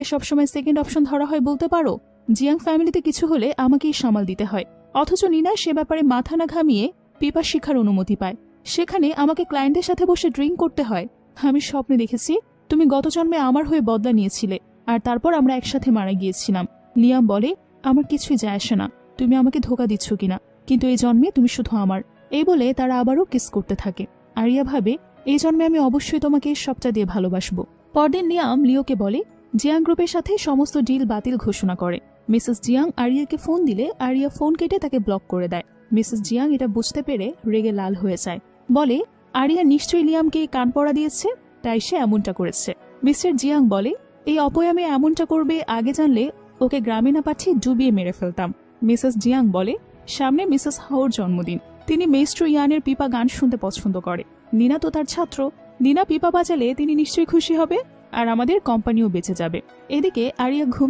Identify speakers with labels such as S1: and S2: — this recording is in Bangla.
S1: সবসময় সেকেন্ড অপশন ধরা হয় বলতে পারো? জিয়াং ফ্যামিলিতে কিছু হলে আমাকেই সামাল দিতে হয়, অথচ নিনা সে ব্যাপারে মাথা না ঘামিয়ে পেপার শিক্ষার অনুমতি পায়। সেখানে আমাকে ক্লায়েন্টের সাথে বসে ড্রিঙ্ক করতে হয়। আমি স্বপ্নে দেখেছি তুমি গত জন্মে আমার হয়ে বদলা নিয়েছিলে, আর তারপর আমরা একসাথে মারা গিয়েছিলাম। লিয়াম বলে, আমার কিছুই যায় আসে না তুমি আমাকে ধোকা দিচ্ছ কিনা, কিন্তু এই জন্মে তুমি শুধু আমার। এই বলে তারা আবারও কিস করতে থাকে। আরিয়া ভাবে, এই জন্মে আমি অবশ্যই তোমাকে সবটা দিয়ে ভালোবাসবো। পরদিন লিয়াম লিওকে বলে জিয়াং গ্রুপের সাথে সমস্ত ডিল বাতিল ঘোষণা করে। মিসেস জিয়াং আরিয়াকে ফোন দিলে আরিয়া ফোন কেটে তাকে ব্লক করে দেয়। মিসেস জিয়াং এটা বুঝতে পেরে রেগে লাল হয়ে যায়, বলে আরিয়া নিশ্চয়ই লিয়ামকে কান পড়া দিয়েছে, তাই সে এমনটা করেছে। মিস্টার জিয়াং বলে, এই অপয়ামে এমনটা করবে আগে জানলে ওকে গ্রামে না পাঠিয়ে ডুবিয়ে মেরে ফেলতাম। মিসেস জিয়াং বলে, সামনে মিসেস হাওর জন্মদিন, তিনি মেস্ট্রো ইয়ানের পিপা গান শুনতে পছন্দ করে। নিনা তো তার ছাত্র, নিনা পিপা বাজালে তিনি নিশ্চয়ই খুশি হবে, আর আমাদের কোম্পানিও বেঁচে যাবে। এদিকে আরিয়া ঘুম